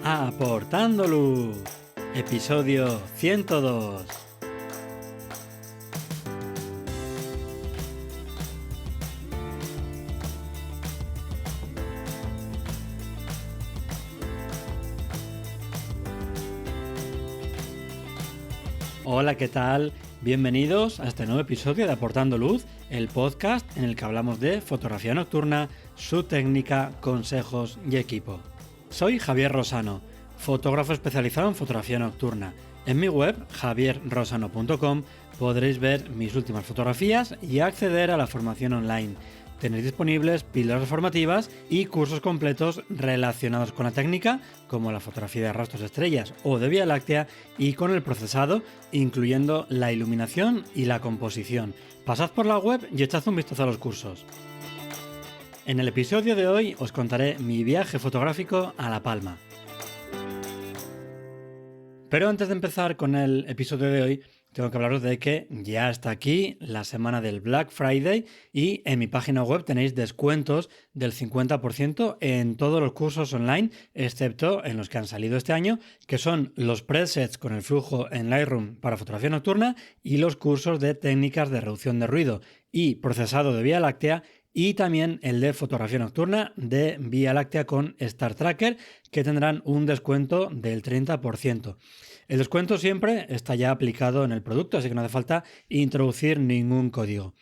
Aportando Luz, episodio 102. Hola, ¿qué tal? Bienvenidos a este nuevo episodio de Aportando Luz, el podcast en el que hablamos de fotografía nocturna, su técnica, consejos y equipo. Soy Javier Rosano, fotógrafo especializado en fotografía nocturna. En mi web, javierrosano.com, podréis ver mis últimas fotografías y acceder a la formación online. Tenéis disponibles píldoras formativas y cursos completos relacionados con la técnica, como la fotografía de rastros de estrellas o de Vía Láctea, y con el procesado, incluyendo la iluminación y la composición. Pasad por la web y echad un vistazo a los cursos. En el episodio de hoy os contaré mi viaje fotográfico a La Palma. Pero antes de empezar con el episodio de hoy, tengo que hablaros de que ya está aquí la semana del Black Friday y en mi página web tenéis descuentos del 50% en todos los cursos online, excepto en los que han salido este año, que son los presets con el flujo en Lightroom para fotografía nocturna y los cursos de técnicas de reducción de ruido y procesado de Vía Láctea, y también el de fotografía nocturna de Vía Láctea con Star Tracker, que tendrán un descuento del 30%. El descuento siempre está ya aplicado en el producto, así que no hace falta introducir ningún código.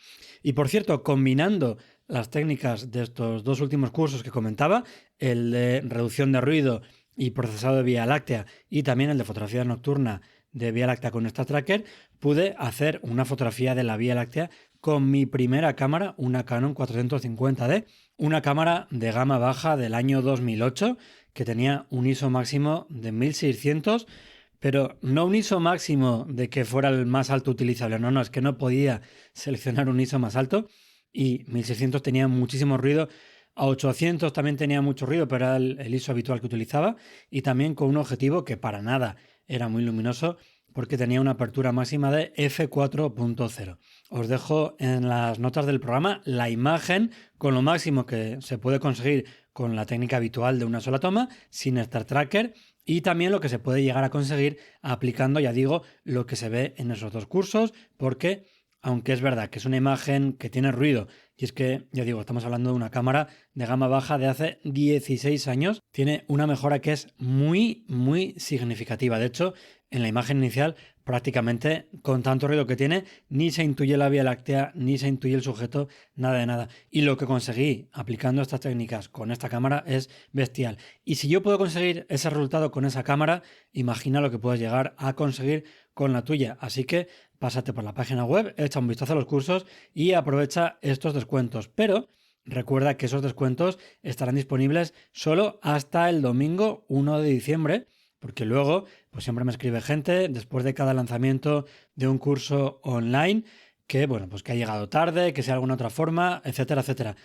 Y por cierto, combinando las técnicas de estos dos últimos cursos que comentaba, el de reducción de ruido y procesado de Vía Láctea y también el de fotografía nocturna de Vía Láctea con Star Tracker, pude hacer una fotografía de la Vía Láctea con mi primera cámara, una Canon 450D, una cámara de gama baja del año 2008 que tenía un ISO máximo de 1600, pero no un ISO máximo de que fuera el más alto utilizable, no, es que no podía seleccionar un ISO más alto y 1600 tenía muchísimo ruido. A 800 también tenía mucho ruido, pero era el ISO habitual que utilizaba, y también con un objetivo que para nada era muy luminoso porque tenía una apertura máxima de f4.0. Os dejo en las notas del programa la imagen con lo máximo que se puede conseguir con la técnica habitual de una sola toma, sin Star Tracker, y también lo que se puede llegar a conseguir aplicando, ya digo, lo que se ve en esos dos cursos, porque aunque es verdad que es una imagen que tiene ruido, y es que, ya digo, estamos hablando de una cámara de gama baja de hace 16 años, tiene una mejora que es muy, muy significativa. De hecho, en la imagen inicial, prácticamente con tanto ruido que tiene, ni se intuye la Vía Láctea, ni se intuye el sujeto, nada de nada. Y lo que conseguí aplicando estas técnicas con esta cámara es bestial. Y si yo puedo conseguir ese resultado con esa cámara, imagina lo que puedes llegar a conseguir con la tuya. Así que pásate por la página web, echa un vistazo a los cursos y aprovecha estos descuentos. Pero recuerda que esos descuentos estarán disponibles solo hasta el domingo 1 de diciembre, porque luego pues siempre me escribe gente después de cada lanzamiento de un curso online que, bueno, pues que ha llegado tarde, que sea de alguna otra forma, etcétera, etcétera.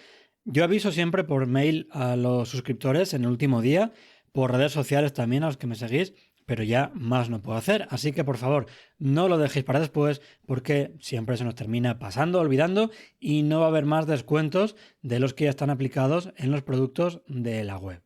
Yo aviso siempre por mail a los suscriptores en el último día, por redes sociales también a los que me seguís, pero ya más no puedo hacer, así que por favor no lo dejéis para después, porque siempre se nos termina pasando, olvidando, y no va a haber más descuentos de los que ya están aplicados en los productos de la web.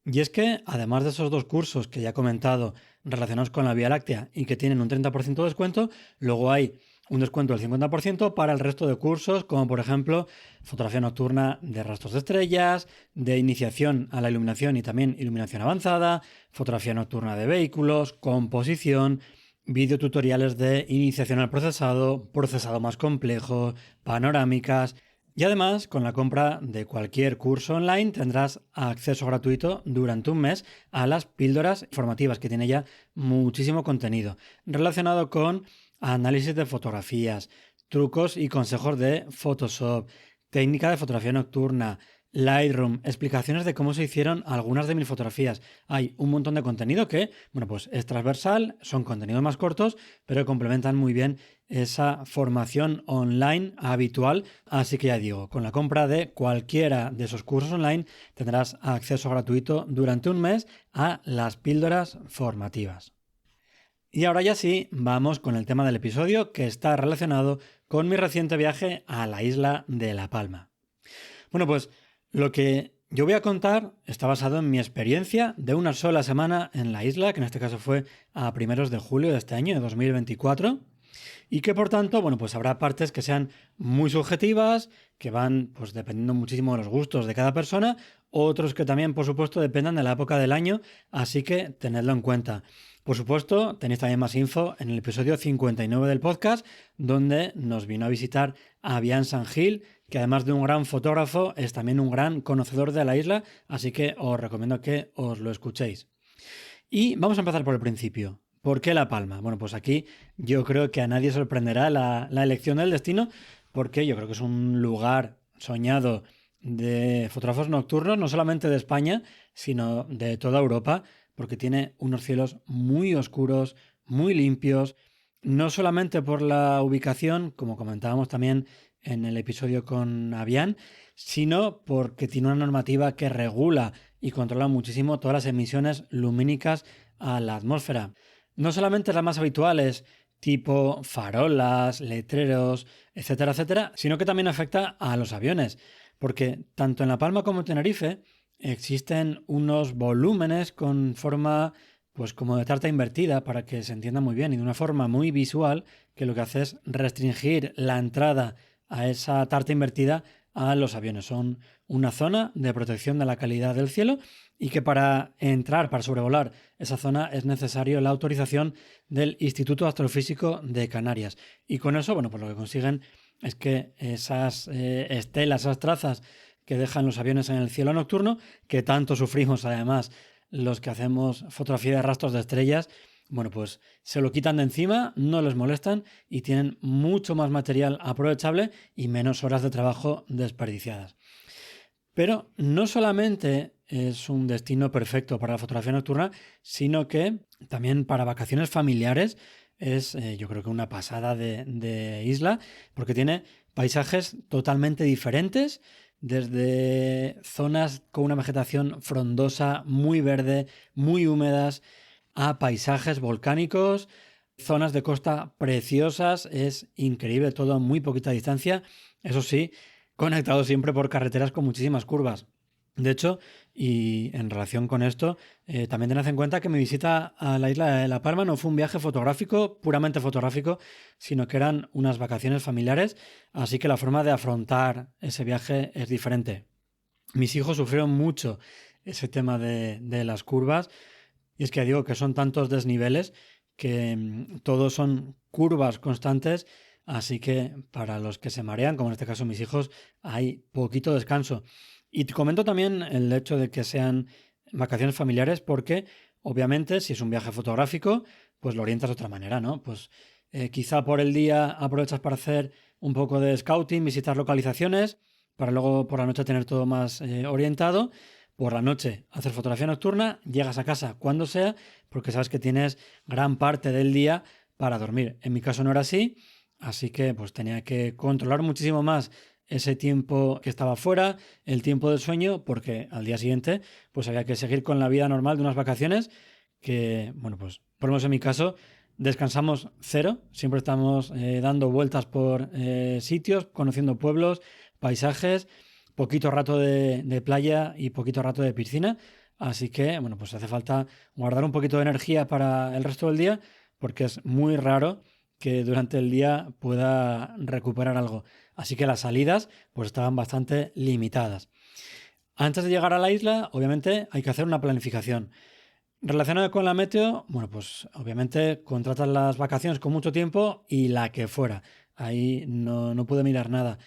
Y es que, además de esos dos cursos que ya he comentado relacionados con la Vía Láctea y que tienen un 30% de descuento, luego hay un descuento del 50% para el resto de cursos, como por ejemplo fotografía nocturna de rastros de estrellas, de iniciación a la iluminación y también iluminación avanzada, fotografía nocturna de vehículos, composición, videotutoriales de iniciación al procesado, procesado más complejo, panorámicas. Y además, con la compra de cualquier curso online tendrás acceso gratuito durante un mes a las píldoras formativas, que tiene ya muchísimo contenido relacionado con análisis de fotografías, trucos y consejos de Photoshop, técnica de fotografía nocturna, Lightroom, explicaciones de cómo se hicieron algunas de mis fotografías. Hay un montón de contenido que, bueno, pues es transversal, son contenidos más cortos, pero complementan muy bien esa formación online habitual. Así que ya digo, con la compra de cualquiera de esos cursos online tendrás acceso gratuito durante un mes a las píldoras formativas. Y ahora ya sí, vamos con el tema del episodio, que está relacionado con mi reciente viaje a la isla de La Palma. Bueno, pues lo que Yo voy a contar, está basado en mi experiencia de una sola semana en la isla, que en este caso fue a primeros de julio de este año, de 2024, y que por tanto, bueno, pues habrá partes que sean muy subjetivas, que van pues dependiendo muchísimo de los gustos de cada persona, otros que también, por supuesto, dependan de la época del año, así que tenedlo en cuenta. Por supuesto, tenéis también más info en el episodio 59 del podcast, donde nos vino a visitar Avian San Gil, que además de un gran fotógrafo, es también un gran conocedor de la isla, así que os recomiendo que os lo escuchéis. Y vamos a empezar por el principio. ¿Por qué La Palma? Bueno, pues aquí yo creo que a nadie sorprenderá la elección del destino, porque yo creo que es un lugar soñado de fotógrafos nocturnos, no solamente de España, sino de toda Europa, porque tiene unos cielos muy oscuros, muy limpios, no solamente por la ubicación, como comentábamos también en el episodio con Avian, sino porque tiene una normativa que regula y controla muchísimo todas las emisiones lumínicas a la atmósfera. No solamente las más habituales, tipo farolas, letreros, etcétera, etcétera, sino que también afecta a los aviones, porque tanto en La Palma como en Tenerife existen unos volúmenes con forma pues como de tarta invertida para que se entienda muy bien y de una forma muy visual que lo que hace es restringir la entrada a esa tarta invertida a los aviones. Son una zona de protección de la calidad del cielo y que para entrar, para sobrevolar esa zona es necesario la autorización del Instituto Astrofísico de Canarias. Y con eso, bueno, pues lo que consiguen es que esas estelas, esas trazas que dejan los aviones en el cielo nocturno, que tanto sufrimos además los que hacemos fotografía de rastros de estrellas, bueno, pues se lo quitan de encima, no les molestan y tienen mucho más material aprovechable y menos horas de trabajo desperdiciadas. Pero no solamente es un destino perfecto para la fotografía nocturna, sino que también para vacaciones familiares es yo creo que una pasada de isla, porque tiene paisajes totalmente diferentes, desde zonas con una vegetación frondosa, muy verde, muy húmedas, a paisajes volcánicos, zonas de costa preciosas, es increíble todo a muy poquita distancia, eso sí, conectado siempre por carreteras con muchísimas curvas. De hecho, y en relación con esto, también tened en cuenta que mi visita a la isla de La Palma no fue un viaje fotográfico, puramente fotográfico, sino que eran unas vacaciones familiares, así que la forma de afrontar ese viaje es diferente. Mis hijos sufrieron mucho ese tema de las curvas, y es que digo que son tantos desniveles que todos son curvas constantes, así que para los que se marean, como en este caso mis hijos, hay poquito descanso. Y te comento también el hecho de que sean vacaciones familiares porque obviamente si es un viaje fotográfico, pues lo orientas de otra manera, ¿no? Pues quizá por el día aprovechas para hacer un poco de scouting, visitar localizaciones, para luego por la noche tener todo más orientado. Por la noche hacer fotografía nocturna, llegas a casa cuando sea, porque sabes que tienes gran parte del día para dormir. En mi caso no era así que pues tenía que controlar muchísimo más ese tiempo que estaba fuera, el tiempo del sueño, porque al día siguiente pues había que seguir con la vida normal de unas vacaciones que, bueno, pues por lo menos en mi caso descansamos cero, siempre estamos dando vueltas por sitios, conociendo pueblos, paisajes, poquito rato de playa y poquito rato de piscina, así que, bueno, pues hace falta guardar un poquito de energía para el resto del día, porque es muy raro que durante el día pueda recuperar algo. Así que las salidas pues estaban bastante limitadas. Antes de llegar a la isla, obviamente hay que hacer una planificación. Relacionado con la meteo, bueno, pues obviamente contratas las vacaciones con mucho tiempo y la que fuera. Ahí no pude mirar nada.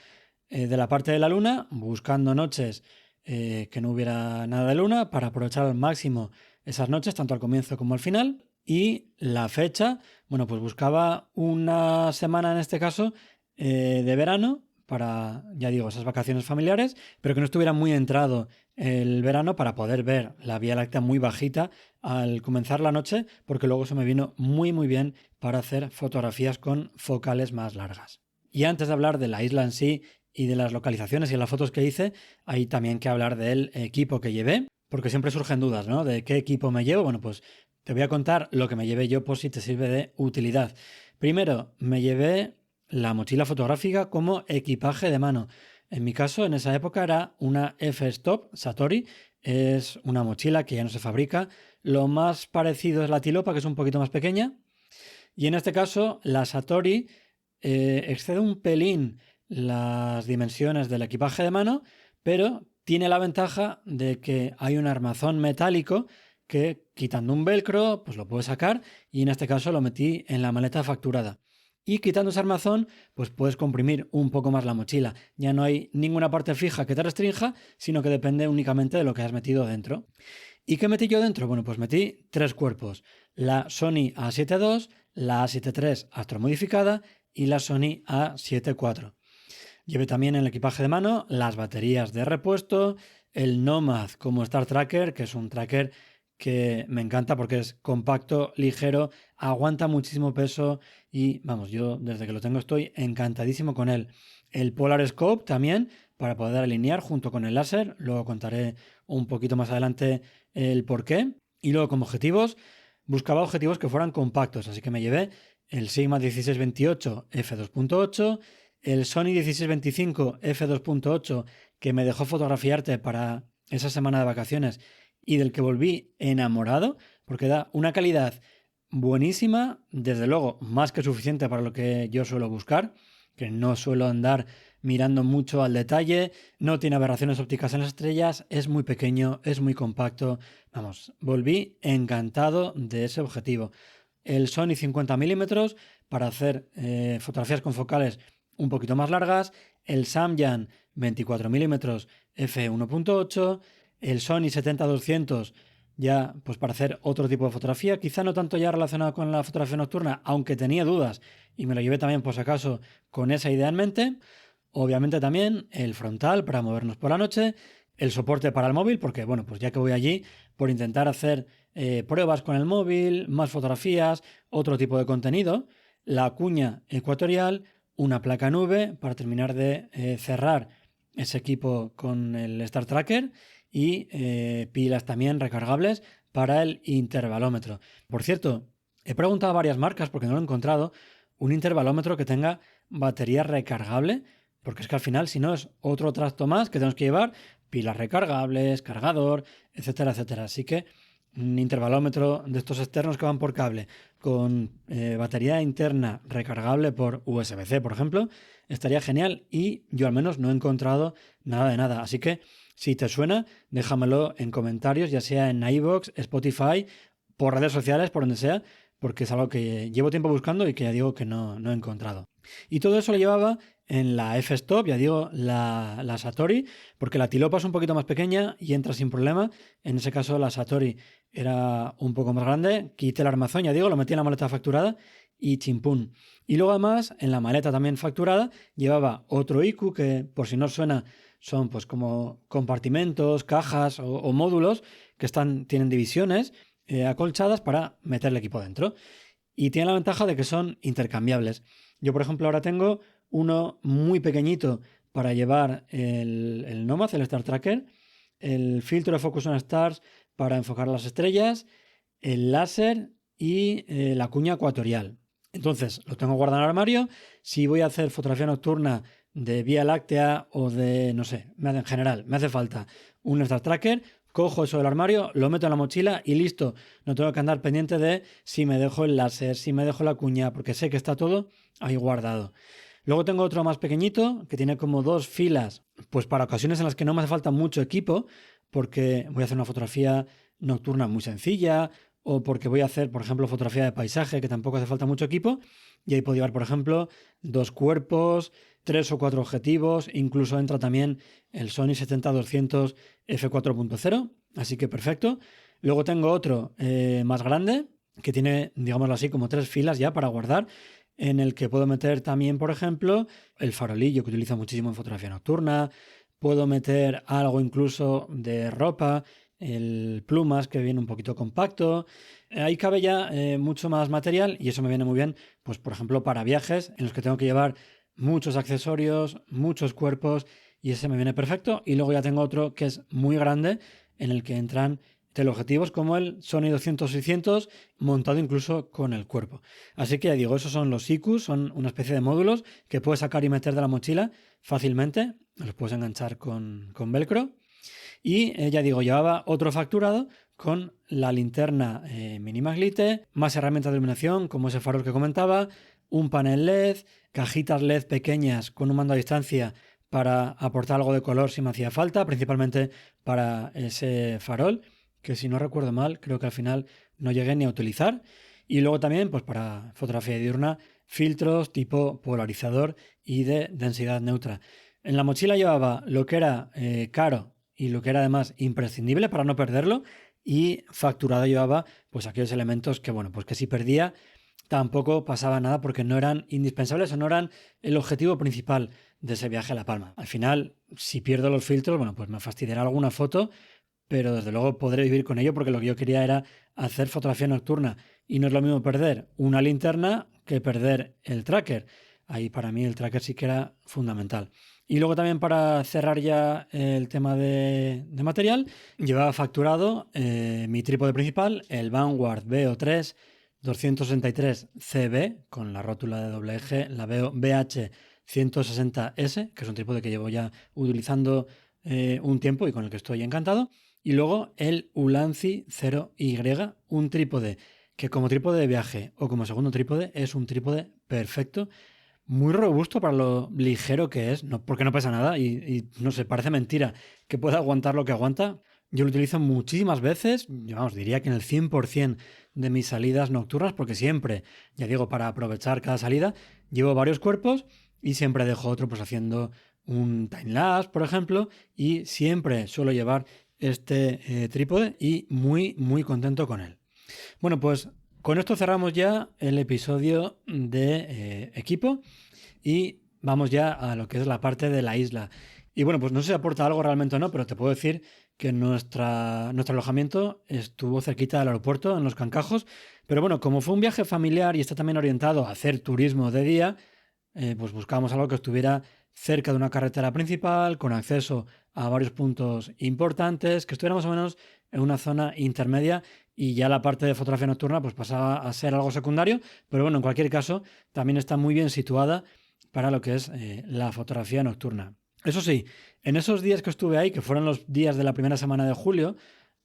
De la parte de la luna, buscando noches que no hubiera nada de luna para aprovechar al máximo esas noches, tanto al comienzo como al final. Y la fecha, bueno, pues buscaba una semana en este caso de verano para, ya digo, esas vacaciones familiares, pero que no estuviera muy entrado el verano para poder ver la Vía Láctea muy bajita al comenzar la noche, porque luego se me vino muy bien para hacer fotografías con focales más largas. Y antes de hablar de la isla en sí y de las localizaciones y las fotos que hice, hay también que hablar del equipo que llevé, porque siempre surgen dudas, ¿no? ¿De qué equipo me llevo? Bueno, pues te voy a contar lo que me llevé yo por si te sirve de utilidad. Primero, me llevé la mochila fotográfica como equipaje de mano. En mi caso, en esa época era una F-Stop Satori. Es una mochila que ya no se fabrica. Lo más parecido es la Tilopa, que es un poquito más pequeña. Y en este caso, la Satori excede un pelín las dimensiones del equipaje de mano, pero tiene la ventaja de que hay un armazón metálico que, quitando un velcro, pues lo puedes sacar, y en este caso lo metí en la maleta facturada. Y quitando ese armazón, pues puedes comprimir un poco más la mochila. Ya no hay ninguna parte fija que te restrinja, sino que depende únicamente de lo que has metido dentro. ¿Y qué metí yo dentro? Bueno, pues metí 3 cuerpos. La Sony A7 II, la A7 III Astro modificada y la Sony A7 IV. Llevé también en el equipaje de mano las baterías de repuesto, el Nomad como Star Tracker, que es un tracker que me encanta porque es compacto, ligero, aguanta muchísimo peso y vamos, yo desde que lo tengo estoy encantadísimo con él. El Polar Scope también para poder alinear junto con el láser, luego contaré un poquito más adelante el porqué. Y luego como objetivos, buscaba objetivos que fueran compactos, así que me llevé el Sigma 1628 f2.8, el Sony 1625 f2.8 que me dejó fotografiarte para esa semana de vacaciones y del que volví enamorado porque da una calidad buenísima, desde luego más que suficiente para lo que yo suelo buscar, que no suelo andar mirando mucho al detalle, no tiene aberraciones ópticas en las estrellas, es muy pequeño, es muy compacto. Vamos, volví encantado de ese objetivo. El Sony 50 mm para hacer fotografías con focales un poquito más largas, el Samyang 24 mm f1.8, el Sony 70-200 ya pues para hacer otro tipo de fotografía, quizá no tanto ya relacionado con la fotografía nocturna, aunque tenía dudas y me lo llevé también por si acaso con esa idea en mente. Obviamente también el frontal para movernos por la noche, el soporte para el móvil, porque bueno, pues ya que voy allí, por intentar hacer pruebas con el móvil, más fotografías, otro tipo de contenido, la cuña ecuatorial, una placa nube para terminar de cerrar ese equipo con el Star Tracker y pilas también recargables para el intervalómetro. Por cierto, he preguntado a varias marcas porque no lo he encontrado, un intervalómetro que tenga batería recargable, porque es que al final si no es otro trasto más que tenemos que llevar, pilas recargables, cargador, etcétera, etcétera. Así que un intervalómetro de estos externos que van por cable con batería interna recargable por USB-C, por ejemplo, estaría genial y yo al menos no he encontrado nada de nada. Así que si te suena, déjamelo en comentarios, ya sea en iVoox, Spotify, por redes sociales, por donde sea, porque es algo que llevo tiempo buscando y que ya digo que no he encontrado. Y todo eso lo llevaba en la F-Stop, ya digo, la Satori, porque la Tilopa es un poquito más pequeña y entra sin problema. En ese caso la Satori era un poco más grande, quité el armazón, ya digo, lo metí en la maleta facturada y chimpún. Y luego además, en la maleta también facturada, llevaba otro IQ que, por si no suena, son pues como compartimentos, cajas o módulos que tienen divisiones acolchadas para meter el equipo dentro. Y tiene la ventaja de que son intercambiables. Yo, por ejemplo, ahora tengo uno muy pequeñito para llevar el Nomad, el Star Tracker, el filtro de Focus on Stars para enfocar las estrellas, el láser y la cuña ecuatorial. Entonces, lo tengo guardado en el armario. Si voy a hacer fotografía nocturna de Vía Láctea o de, no sé, en general, me hace falta un Star Tracker, cojo eso del armario, lo meto en la mochila y listo. No tengo que andar pendiente de si me dejo el láser, si me dejo la cuña, porque sé que está todo ahí guardado. Luego tengo otro más pequeñito que tiene como 2 filas, pues para ocasiones en las que no me hace falta mucho equipo, porque voy a hacer una fotografía nocturna muy sencilla o porque voy a hacer, por ejemplo, fotografía de paisaje que tampoco hace falta mucho equipo y ahí puedo llevar, por ejemplo, 2 cuerpos, 3 o 4 objetivos, incluso entra también el Sony 70-200 f4.0, así que perfecto. Luego tengo otro más grande que tiene, digámoslo así, como 3 filas ya para guardar, en el que puedo meter también, por ejemplo, el farolillo que utilizo muchísimo en fotografía nocturna, puedo meter algo incluso de ropa, el plumas que viene un poquito compacto. Ahí cabe ya mucho más material y eso me viene muy bien, pues por ejemplo para viajes en los que tengo que llevar muchos accesorios, muchos cuerpos y ese me viene perfecto. Y luego ya tengo otro que es muy grande en el que entran teleobjetivos como el Sony 200-600 montado incluso con el cuerpo. Así que ya digo, esos son los IQs, son una especie de módulos que puedes sacar y meter de la mochila fácilmente, los puedes enganchar con velcro. Y ya digo, llevaba otro facturado con la linterna Minimaglite, más herramientas de iluminación como ese farol que comentaba, un panel LED, cajitas LED pequeñas con un mando a distancia para aportar algo de color si me hacía falta, principalmente para ese farol, que si no recuerdo mal, creo que al final no llegué ni a utilizar. Y luego también, pues para fotografía diurna, filtros tipo polarizador y de densidad neutra. En la mochila llevaba lo que era caro y lo que era además imprescindible para no perderlo, y facturado llevaba pues aquellos elementos que, bueno, pues que si perdía tampoco pasaba nada porque no eran indispensables o no eran el objetivo principal de ese viaje a La Palma. Al final, si pierdo los filtros, bueno, pues me fastidiará alguna foto, pero desde luego podré vivir con ello porque lo que yo quería era hacer fotografía nocturna, y no es lo mismo perder una linterna que perder el tracker. Ahí para mí el tracker sí que era fundamental. Y luego también, para cerrar ya el tema de material, llevaba facturado mi trípode principal, el Vanguard VO3 263CB, con la rótula de doble eje, la BH 160S, que es un trípode que llevo ya utilizando un tiempo y con el que estoy encantado. Y luego el Ulanzi 0Y, un trípode que como trípode de viaje o como segundo trípode es un trípode perfecto, muy robusto para lo ligero que es, no, porque no pesa nada y no sé, parece mentira que pueda aguantar lo que aguanta. Yo lo utilizo muchísimas veces, vamos, diría que en el 100% de mis salidas nocturnas, porque siempre, ya digo, para aprovechar cada salida, llevo varios cuerpos y siempre dejo otro pues haciendo un timelapse, por ejemplo, y siempre suelo llevar este trípode y muy, muy contento con él. Bueno, pues con esto cerramos ya el episodio de equipo y vamos ya a lo que es la parte de la isla. Y bueno, pues no sé si aporta algo realmente o no, pero te puedo decir que nuestro alojamiento estuvo cerquita del aeropuerto, en Los Cancajos. Pero bueno, como fue un viaje familiar y está también orientado a hacer turismo de día, pues buscábamos algo que estuviera cerca de una carretera principal, con acceso a varios puntos importantes, que estuviera más o menos en una zona intermedia, y ya la parte de fotografía nocturna pues pasaba a ser algo secundario, pero bueno, en cualquier caso también está muy bien situada para lo que es la fotografía nocturna. Eso sí, en esos días que estuve ahí, que fueron los días de la primera semana de julio,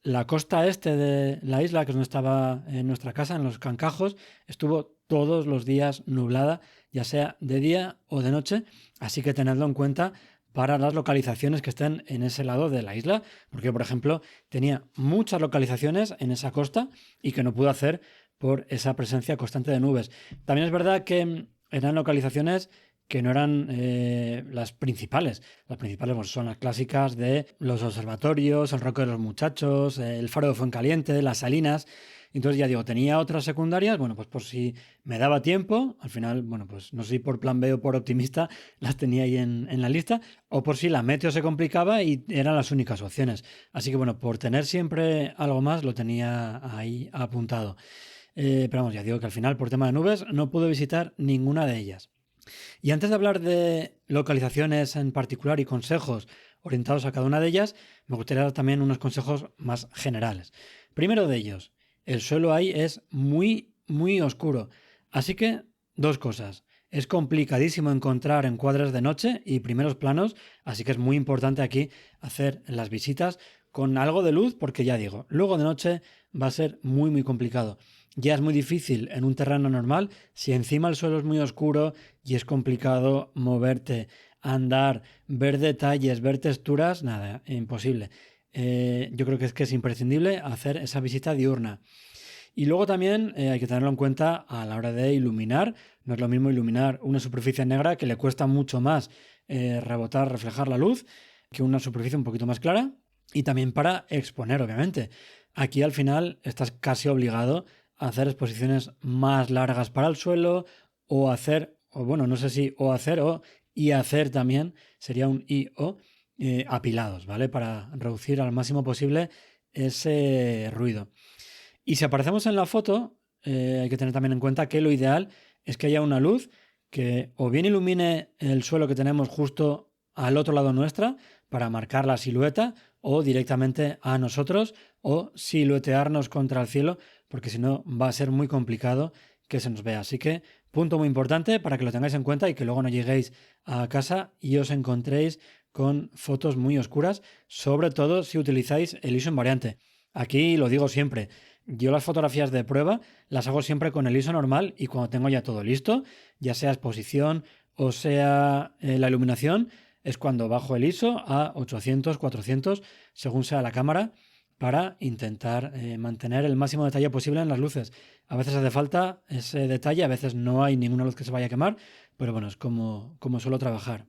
la costa este de la isla, que es donde estaba en nuestra casa, en Los Cancajos, estuvo todos los días nublada, ya sea de día o de noche, así que tenedlo en cuenta para las localizaciones que estén en ese lado de la isla, porque por ejemplo tenía muchas localizaciones en esa costa y que no pude hacer por esa presencia constante de nubes. También es verdad que eran localizaciones que no eran las principales. Las principales pues, son las clásicas de los observatorios, el Roque de los Muchachos, el Faro de Fuencaliente, las Salinas. Entonces ya digo, tenía otras secundarias, bueno, pues por si me daba tiempo, al final, bueno, pues no sé si por plan B o por optimista las tenía ahí en la lista, o por si la meteo se complicaba y eran las únicas opciones. Así que bueno, por tener siempre algo más lo tenía ahí apuntado. Pero vamos, ya digo que al final por tema de nubes no pude visitar ninguna de ellas. Y antes de hablar de localizaciones en particular y consejos orientados a cada una de ellas, me gustaría dar también unos consejos más generales. Primero de ellos, el suelo ahí es muy, muy oscuro. Así que, dos cosas. Es complicadísimo encontrar encuadres de noche y primeros planos, así que es muy importante aquí hacer las visitas con algo de luz, porque ya digo, luego de noche va a ser muy, muy complicado. Ya es muy difícil en un terreno normal, si encima el suelo es muy oscuro y es complicado moverte, andar, ver detalles, ver texturas, nada, imposible. Yo creo que es imprescindible hacer esa visita diurna. Y luego también hay que tenerlo en cuenta a la hora de iluminar. No es lo mismo iluminar una superficie negra, que le cuesta mucho más rebotar, reflejar la luz, que una superficie un poquito más clara. Y también para exponer, obviamente. Aquí al final estás casi obligado a hacer exposiciones más largas para el suelo, o hacer, o bueno, no sé si o hacer o y hacer también, sería un y o, apilados, ¿vale? Para reducir al máximo posible ese ruido. Y si aparecemos en la foto, hay que tener también en cuenta que lo ideal es que haya una luz que o bien ilumine el suelo que tenemos justo al otro lado nuestra para marcar la silueta, o directamente a nosotros o siluetearnos contra el cielo, porque si no va a ser muy complicado que se nos vea. Así que punto muy importante para que lo tengáis en cuenta y que luego no lleguéis a casa y os encontréis con fotos muy oscuras, sobre todo si utilizáis el ISO invariante. Aquí lo digo siempre, yo las fotografías de prueba las hago siempre con el ISO normal y cuando tengo ya todo listo, ya sea exposición o sea la iluminación, es cuando bajo el ISO a 800, 400, según sea la cámara, para intentar mantener el máximo detalle posible en las luces. A veces hace falta ese detalle, a veces no hay ninguna luz que se vaya a quemar, pero bueno, es como suelo trabajar.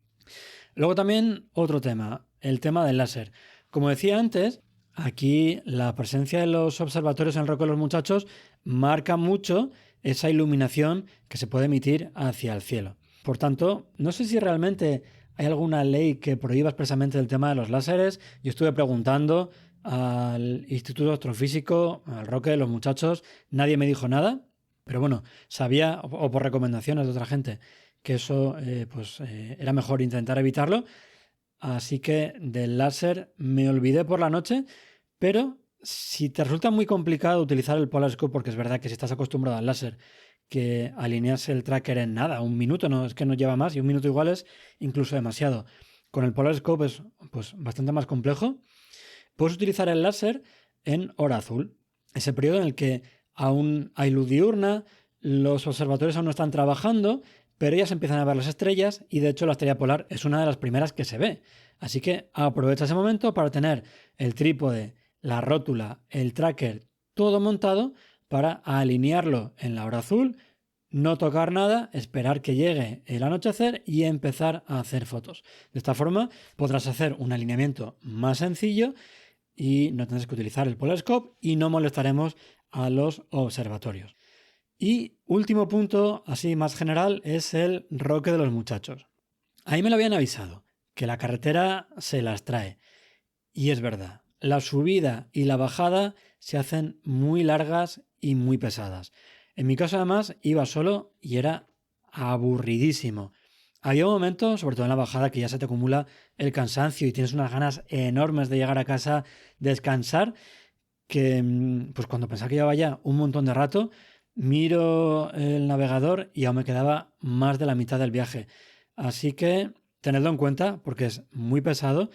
Luego también otro tema, el tema del láser. Como decía antes, aquí la presencia de los observatorios en el Roque de los Muchachos marca mucho esa iluminación que se puede emitir hacia el cielo. Por tanto, no sé si realmente hay alguna ley que prohíba expresamente el tema de los láseres. Yo estuve preguntando al Instituto Astrofísico, al Roque de los Muchachos, nadie me dijo nada, pero bueno, sabía, o por recomendaciones de otra gente, que eso era mejor intentar evitarlo. Así que del láser me olvidé por la noche, pero si te resulta muy complicado utilizar el Polarscope, porque es verdad que si estás acostumbrado al láser, que alineas el tracker en nada, un minuto, no es que no lleva más, y un minuto igual es incluso demasiado. Con el Polarscope es pues bastante más complejo. Puedes utilizar el láser en hora azul, ese periodo en el que aún hay luz diurna, los observatorios aún no están trabajando, pero ya se empiezan a ver las estrellas y de hecho la estrella polar es una de las primeras que se ve. Así que aprovecha ese momento para tener el trípode, la rótula, el tracker, todo montado para alinearlo en la hora azul, no tocar nada, esperar que llegue el anochecer y empezar a hacer fotos. De esta forma podrás hacer un alineamiento más sencillo y no tendrás que utilizar el Polarscope y no molestaremos a los observatorios. Y último punto, así más general, es el Roque de los Muchachos. Ahí me lo habían avisado, que la carretera se las trae. Y es verdad, la subida y la bajada se hacen muy largas y muy pesadas. En mi caso además iba solo y era aburridísimo. Había un momento, sobre todo en la bajada, que ya se te acumula el cansancio y tienes unas ganas enormes de llegar a casa, descansar, que pues cuando pensaba que llevaba ya un montón de rato, miro el navegador y aún me quedaba más de la mitad del viaje. Así que tenedlo en cuenta porque es muy pesado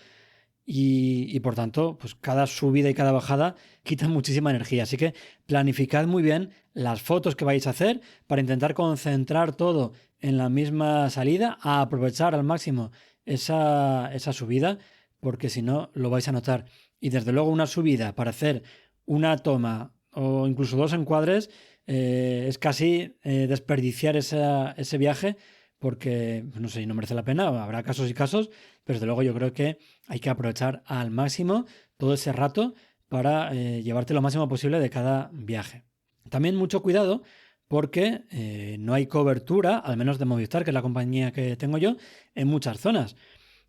y por tanto, pues cada subida y cada bajada quitan muchísima energía. Así que planificad muy bien las fotos que vais a hacer para intentar concentrar todo en la misma salida, a aprovechar al máximo esa subida, porque si no lo vais a notar. Y desde luego una subida para hacer una toma o incluso dos encuadres es casi desperdiciar ese viaje porque, no sé, no merece la pena, habrá casos y casos, pero desde luego yo creo que hay que aprovechar al máximo todo ese rato para llevarte lo máximo posible de cada viaje. También mucho cuidado porque no hay cobertura, al menos de Movistar, que es la compañía que tengo yo, en muchas zonas.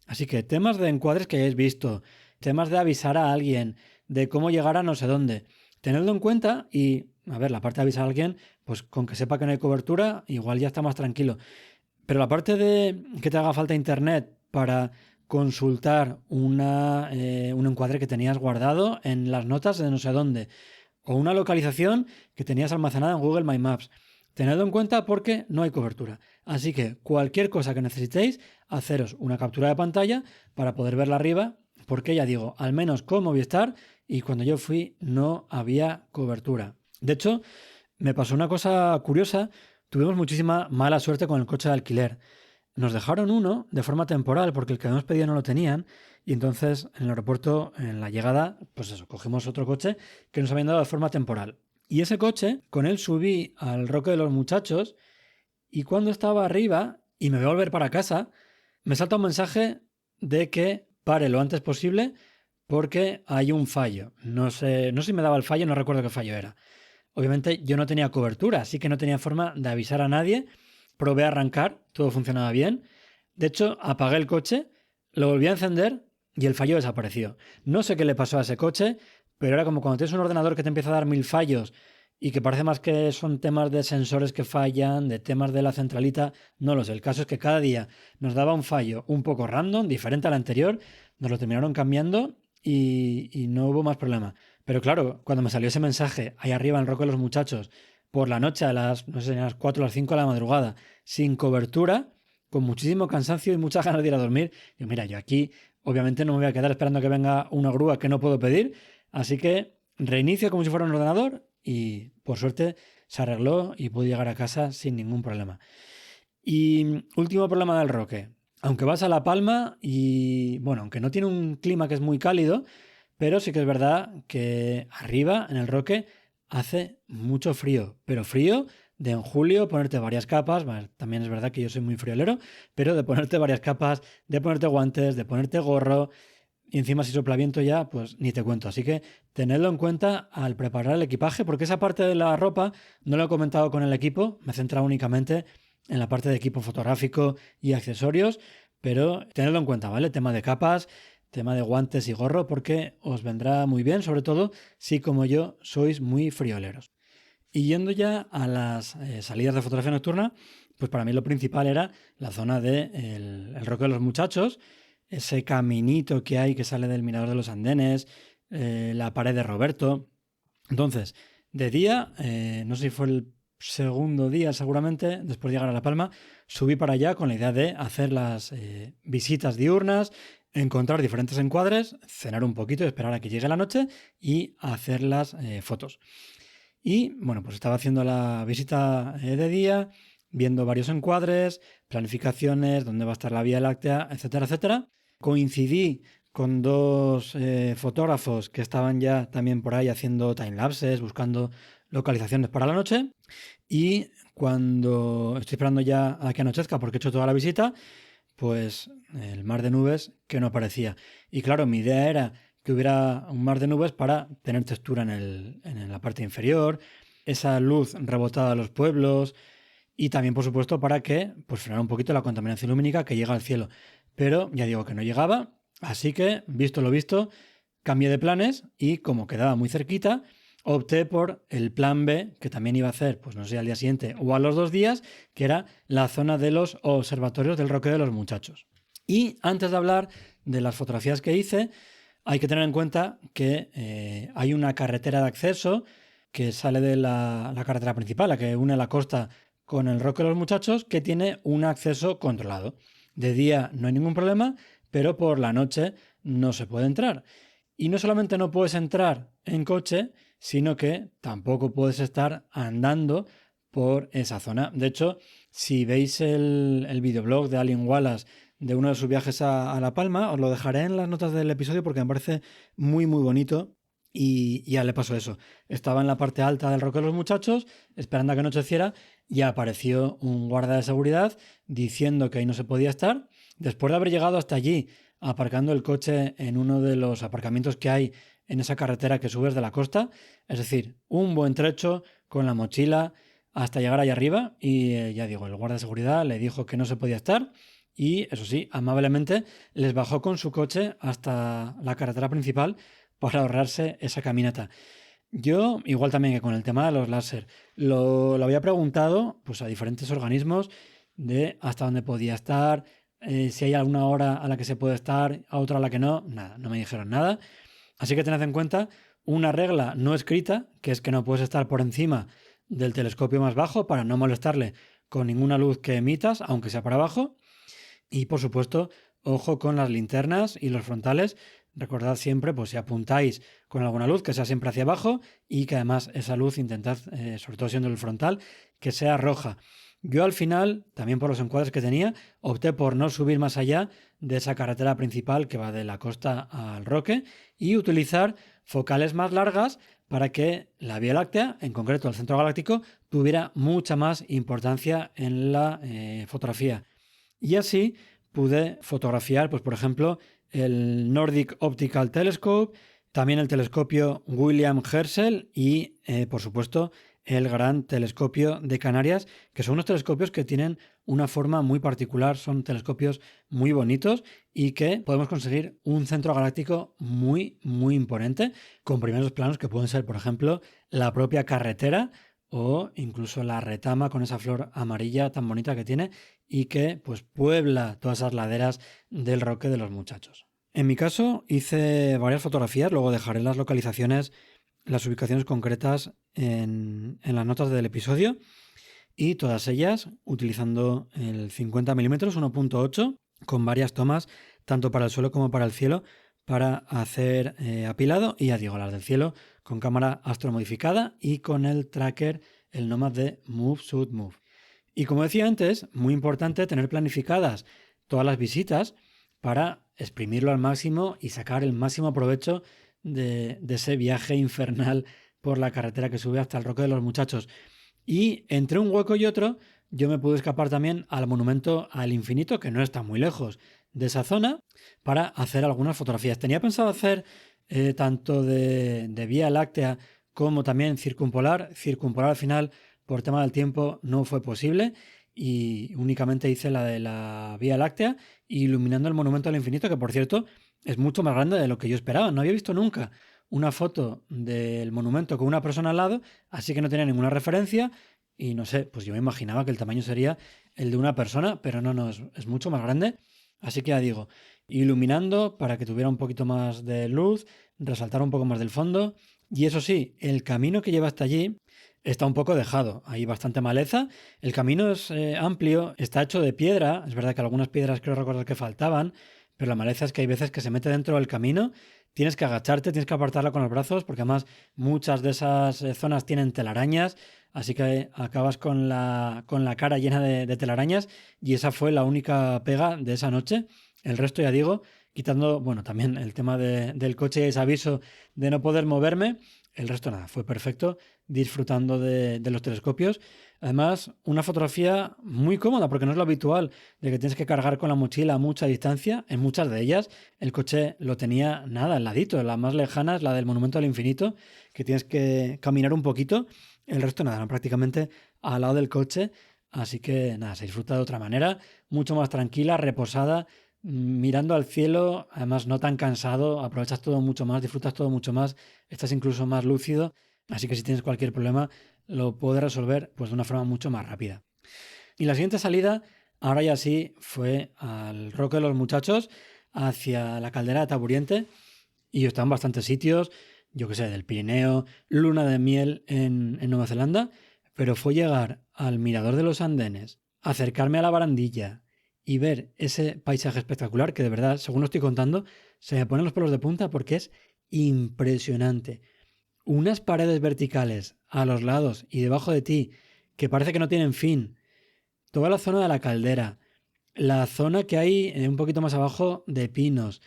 Así que temas de encuadres que hayáis visto, temas de avisar a alguien, de cómo llegar a no sé dónde, tenedlo en cuenta y, a ver, la parte de avisar a alguien, pues con que sepa que no hay cobertura, igual ya está más tranquilo. Pero la parte de que te haga falta internet para consultar un encuadre que tenías guardado en las notas de no sé dónde, o una localización que tenías almacenada en Google My Maps, tenedlo en cuenta porque no hay cobertura. Así que cualquier cosa que necesitéis, haceros una captura de pantalla para poder verla arriba, porque ya digo, al menos con Movistar, y cuando yo fui no había cobertura. De hecho, me pasó una cosa curiosa. Tuvimos muchísima mala suerte con el coche de alquiler. Nos dejaron uno de forma temporal porque el que habíamos pedido no lo tenían y entonces en el aeropuerto, en la llegada, pues eso, cogimos otro coche que nos habían dado de forma temporal. Y ese coche, con él subí al Roque de los Muchachos y cuando estaba arriba y me voy a volver para casa, me salta un mensaje de que pare lo antes posible porque hay un fallo. No sé si me daba el fallo, no recuerdo qué fallo era. Obviamente yo no tenía cobertura, así que no tenía forma de avisar a nadie. Probé a arrancar, todo funcionaba bien. De hecho, apagué el coche, lo volví a encender y el fallo desapareció. No sé qué le pasó a ese coche, pero era como cuando tienes un ordenador que te empieza a dar 1000 fallos y que parece más que son temas de sensores que fallan, de temas de la centralita. No lo sé, el caso es que cada día nos daba un fallo un poco random, diferente al anterior, nos lo terminaron cambiando y no hubo más problema. Pero claro, cuando me salió ese mensaje ahí arriba en el Roque de los Muchachos, por la noche a las, no sé, a las 4 o las 5 de la madrugada, sin cobertura, con muchísimo cansancio y muchas ganas de ir a dormir, yo mira, yo aquí obviamente no me voy a quedar esperando a que venga una grúa que no puedo pedir, así que reinicio como si fuera un ordenador y por suerte se arregló y pude llegar a casa sin ningún problema. Y último problema del Roque. Aunque vas a La Palma y, bueno, aunque no tiene un clima que es muy cálido, pero sí que es verdad que arriba, en el Roque, hace mucho frío. Pero frío de en julio ponerte varias capas. Bueno, también es verdad que yo soy muy friolero, pero de ponerte varias capas, de ponerte guantes, de ponerte gorro. Y encima si sopla viento ya, pues ni te cuento. Así que tenedlo en cuenta al preparar el equipaje, porque esa parte de la ropa no lo he comentado con el equipo, me he centrado únicamente en la parte de equipo fotográfico y accesorios, pero tenedlo en cuenta, ¿vale? Tema de capas, tema de guantes y gorro, porque os vendrá muy bien, sobre todo si como yo sois muy frioleros. Y yendo ya a las salidas de fotografía nocturna, pues para mí lo principal era la zona de el Roque de los Muchachos, ese caminito que hay que sale del Mirador de los Andenes, la pared de Roberto. Entonces, de día, no sé si fue el segundo día seguramente, después de llegar a La Palma, subí para allá con la idea de hacer las visitas diurnas, encontrar diferentes encuadres, cenar un poquito, esperar a que llegue la noche y hacer las fotos. Y bueno, pues estaba haciendo la visita de día, viendo varios encuadres, planificaciones, dónde va a estar la Vía Láctea, etcétera, etcétera. Coincidí con dos fotógrafos que estaban ya también por ahí haciendo timelapses, buscando localizaciones para la noche. Y cuando estoy esperando ya a que anochezca, porque he hecho toda la visita, pues el mar de nubes que no aparecía. Y claro, mi idea era que hubiera un mar de nubes para tener textura en la parte inferior, esa luz rebotada a los pueblos y también, por supuesto, para que pues frenar un poquito la contaminación lumínica que llega al cielo. Pero ya digo que no llegaba, así que, visto lo visto, cambié de planes y como quedaba muy cerquita, opté por el plan B, que también iba a hacer, pues no sé, al día siguiente o a los 2 días, que era la zona de los observatorios del Roque de los Muchachos. Y antes de hablar de las fotografías que hice, hay que tener en cuenta que hay una carretera de acceso que sale de la carretera principal, la que une la costa con el Roque de los Muchachos, que tiene un acceso controlado. De día no hay ningún problema, pero por la noche no se puede entrar. Y no solamente no puedes entrar en coche, sino que tampoco puedes estar andando por esa zona. De hecho, si veis el videoblog de Alien Wallace de uno de sus viajes a La Palma, os lo dejaré en las notas del episodio porque me parece muy muy bonito y ya le pasó eso. Estaba en la parte alta del Roque de los Muchachos esperando a que anocheciera y apareció un guarda de seguridad diciendo que ahí no se podía estar. Después de haber llegado hasta allí, aparcando el coche en uno de los aparcamientos que hay en esa carretera que subes de la costa, es decir, un buen trecho con la mochila hasta llegar allá arriba y ya digo, el guarda de seguridad le dijo que no se podía estar y eso sí, amablemente les bajó con su coche hasta la carretera principal para ahorrarse esa caminata. Yo, igual también que con el tema de los láser, lo había preguntado pues, a diferentes organismos de hasta dónde podía estar, si hay alguna hora a la que se puede estar, a otra a la que no, nada, no me dijeron nada. Así que tened en cuenta una regla no escrita, que es que no puedes estar por encima del telescopio más bajo para no molestarle con ninguna luz que emitas, aunque sea para abajo. Y por supuesto, ojo con las linternas y los frontales. Recordad siempre, pues si apuntáis con alguna luz, que sea siempre hacia abajo y que además esa luz intentad, sobre todo siendo el frontal, que sea roja. Yo al final, también por los encuadres que tenía, opté por no subir más allá de esa carretera principal que va de la costa al Roque y utilizar focales más largas para que la Vía Láctea, en concreto el centro galáctico, tuviera mucha más importancia en la fotografía. Y así pude fotografiar, pues por ejemplo, el Nordic Optical Telescope, también el telescopio William Herschel y, por supuesto, el Gran Telescopio de Canarias, que son unos telescopios que tienen una forma muy particular, son telescopios muy bonitos y que podemos conseguir un centro galáctico muy, muy imponente, con primeros planos que pueden ser, por ejemplo, la propia carretera o incluso la retama con esa flor amarilla tan bonita que tiene y que pues puebla todas esas laderas del Roque de los Muchachos. En mi caso hice varias fotografías, luego dejaré las localizaciones, las ubicaciones concretas en las notas del episodio, y todas ellas utilizando el 50 mm 1.8 con varias tomas, tanto para el suelo como para el cielo, para hacer apilado, y ya digo, las del cielo con cámara astromodificada y con el tracker, el Nomad de Move Shoot Move. Y como decía antes, muy importante tener planificadas todas las visitas para exprimirlo al máximo y sacar el máximo provecho de ese viaje infernal por la carretera que sube hasta el Roque de los Muchachos. Y entre un hueco y otro, yo me pude escapar también al Monumento al Infinito, que no está muy lejos de esa zona, para hacer algunas fotografías. Tenía pensado hacer tanto de Vía Láctea como también circumpolar. Circumpolar al final, por tema del tiempo, no fue posible y únicamente hice la de la Vía Láctea, iluminando el Monumento al Infinito, que por cierto es mucho más grande de lo que yo esperaba. No había visto nunca una foto del monumento con una persona al lado, así que no tenía ninguna referencia y no sé, pues yo me imaginaba que el tamaño sería el de una persona, pero no, es mucho más grande. Así que ya digo, iluminando para que tuviera un poquito más de luz, resaltar un poco más del fondo. Y eso sí, el camino que lleva hasta allí está un poco dejado, hay bastante maleza. El camino es amplio, está hecho de piedra, es verdad que algunas piedras creo recordar que faltaban, pero la maleza es que hay veces que se mete dentro del camino, tienes que agacharte, tienes que apartarla con los brazos, porque además muchas de esas zonas tienen telarañas, así que acabas con la cara llena de telarañas, y esa fue la única pega de esa noche. El resto, ya digo, quitando, bueno, también el tema del coche y ese aviso de no poder moverme, el resto nada, fue perfecto, disfrutando de los telescopios. Además, una fotografía muy cómoda, porque no es lo habitual de que tienes que cargar con la mochila a mucha distancia. En muchas de ellas el coche lo tenía nada al ladito. La más lejana es la del Monumento al Infinito, que tienes que caminar un poquito. El resto nada, prácticamente al lado del coche. Así que nada, se disfruta de otra manera, mucho más tranquila, reposada, mirando al cielo, además no tan cansado, aprovechas todo mucho más, disfrutas todo mucho más, estás incluso más lúcido, así que si tienes cualquier problema lo puedes resolver pues de una forma mucho más rápida. Y la siguiente salida, ahora ya sí, fue al Roque de los Muchachos, hacia la caldera de Taburiente, y está en bastantes sitios, yo que sé, del Pirineo, luna de miel en Nueva Zelanda, pero fue llegar al mirador de los Andenes, acercarme a la barandilla y ver ese paisaje espectacular que de verdad, según lo estoy contando, se me ponen los pelos de punta porque es impresionante. Unas paredes verticales a los lados y debajo de ti que parece que no tienen fin. Toda la zona de la caldera, la zona que hay un poquito más abajo de pinos,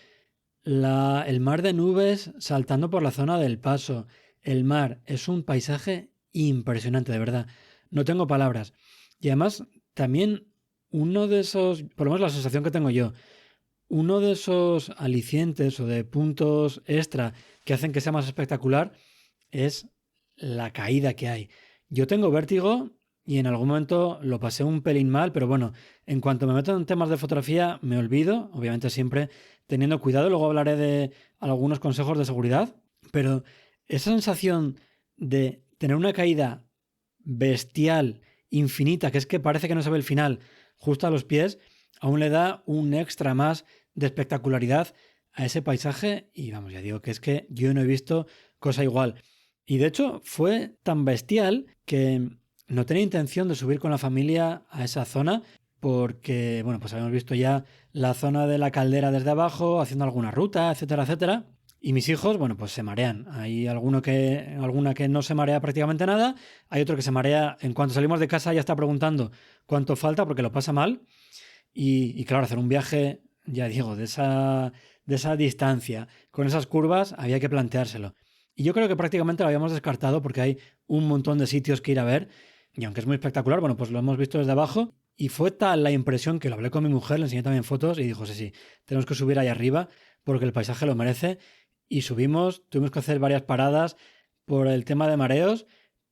el mar de nubes saltando por la zona del paso. El mar es un paisaje impresionante, de verdad. No tengo palabras. Y además, también uno de esos, por lo menos la sensación que tengo yo, uno de esos alicientes o de puntos extra que hacen que sea más espectacular es la caída que hay. Yo tengo vértigo y en algún momento lo pasé un pelín mal, pero bueno, en cuanto me meto en temas de fotografía me olvido, obviamente siempre teniendo cuidado, luego hablaré de algunos consejos de seguridad, pero esa sensación de tener una caída bestial, infinita, que es que parece que no se ve el final, justo a los pies, aún le da un extra más de espectacularidad a ese paisaje y vamos, ya digo que es que yo no he visto cosa igual. Y de hecho fue tan bestial que no tenía intención de subir con la familia a esa zona porque, bueno, pues habíamos visto ya la zona de la caldera desde abajo, haciendo alguna ruta, etcétera, etcétera. Y mis hijos, bueno, pues se marean. Hay alguna que no se marea prácticamente nada. Hay otro que se marea en cuanto salimos de casa, ya está preguntando cuánto falta porque lo pasa mal. Y claro, hacer un viaje, ya digo, de esa distancia, con esas curvas, había que planteárselo. Y yo creo que prácticamente lo habíamos descartado porque hay un montón de sitios que ir a ver. Y aunque es muy espectacular, bueno, pues lo hemos visto desde abajo. Y fue tal la impresión que lo hablé con mi mujer, le enseñé también fotos y dijo, sí, tenemos que subir ahí arriba porque el paisaje lo merece. Y subimos, tuvimos que hacer varias paradas por el tema de mareos,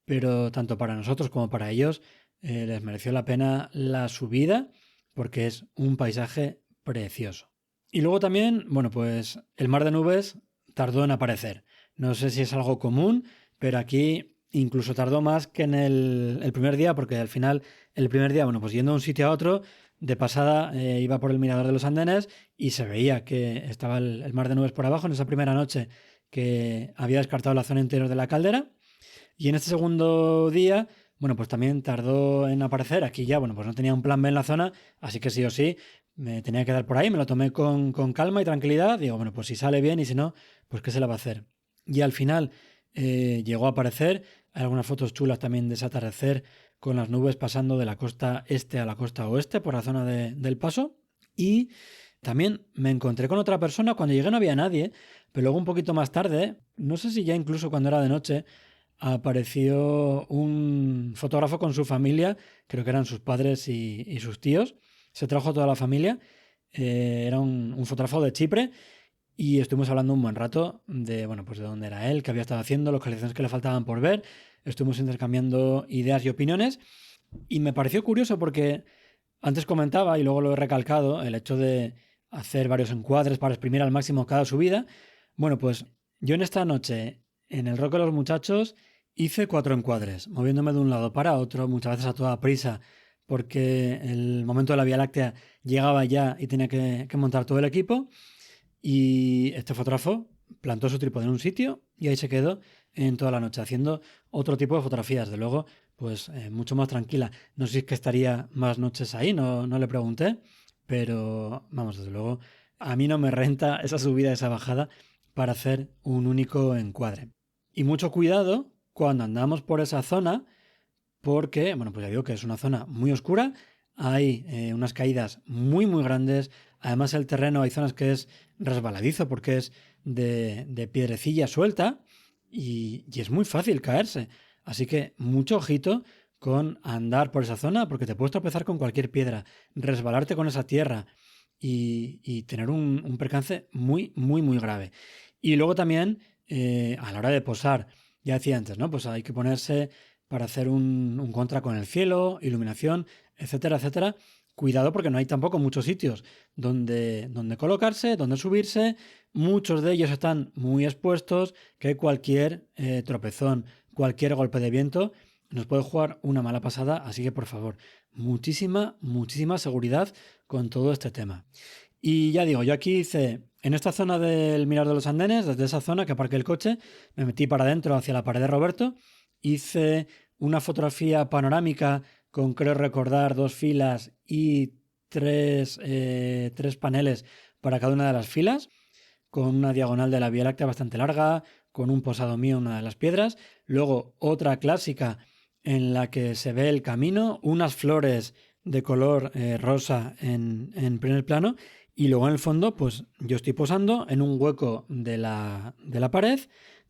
pero tanto para nosotros como para ellos les mereció la pena la subida porque es un paisaje precioso. Y luego también, bueno, pues el mar de nubes tardó en aparecer. No sé si es algo común, pero aquí incluso tardó más que en el primer día, porque al final, el primer día, bueno, pues yendo de un sitio a otro, de pasada iba por el mirador de los Andenes y se veía que estaba el mar de nubes por abajo en esa primera noche que había descartado la zona interior de la caldera. Y en este segundo día, bueno, pues también tardó en aparecer. Aquí ya, bueno, pues no tenía un plan B en la zona, así que sí o sí me tenía que dar por ahí. Me lo tomé con calma y tranquilidad. Digo, bueno, pues si sale bien y si no, pues qué se le va a hacer. Y al final llegó a aparecer. Hay algunas fotos chulas también de ese atardecer con las nubes pasando de la costa este a la costa oeste por la zona del Paso. Y también me encontré con otra persona. Cuando llegué no había nadie, pero luego un poquito más tarde, no sé si ya incluso cuando era de noche, apareció un fotógrafo con su familia, creo que eran sus padres y sus tíos. Se trajo a toda la familia. Era un fotógrafo de Chipre y estuvimos hablando un buen rato de, bueno, pues de dónde era él, qué había estado haciendo, localizaciones que le faltaban por ver. Estuvimos intercambiando ideas y opiniones y me pareció curioso porque antes comentaba y luego lo he recalcado el hecho de hacer varios encuadres para exprimir al máximo cada subida. Bueno, pues yo en esta noche en el Rock de los Muchachos hice 4 encuadres, moviéndome de un lado para otro, muchas veces a toda prisa, porque el momento de la Vía Láctea llegaba ya y tenía que montar todo el equipo. Y este fotógrafo plantó su trípode en un sitio y ahí se quedó en toda la noche haciendo otro tipo de fotografías. De luego, pues mucho más tranquila. No sé si es que estaría más noches ahí, no le pregunté, pero vamos, desde luego, a mí no me renta esa subida, esa bajada para hacer un único encuadre. Y mucho cuidado cuando andamos por esa zona, porque, bueno, pues ya digo que es una zona muy oscura, hay unas caídas muy grandes, además el terreno hay zonas que es resbaladizo porque es de piedrecilla suelta y es muy fácil caerse, así que mucho ojito con andar por esa zona porque te puedes tropezar con cualquier piedra, resbalarte con esa tierra y tener un percance muy grave. Y luego también a la hora de posar, ya decía antes, ¿no? Pues hay que ponerse para hacer un contra con el cielo, iluminación, etcétera, etcétera. Cuidado porque no hay tampoco muchos sitios donde colocarse, donde subirse. Muchos de ellos están muy expuestos que cualquier tropezón, cualquier golpe de viento nos puede jugar una mala pasada. Así que por favor, muchísima seguridad con todo este tema. Y ya digo, yo aquí hice, en esta zona del Mirador de los Andenes, desde esa zona que aparqué el coche, me metí para adentro hacia la pared de Roberto, hice una fotografía panorámica con, creo recordar, 2 filas y 3 paneles para cada una de las filas, con una diagonal de la Vía Láctea bastante larga, con un posado mío en una de las piedras, luego otra clásica en la que se ve el camino, unas flores de color rosa en primer plano y luego en el fondo pues yo estoy posando en un hueco de la pared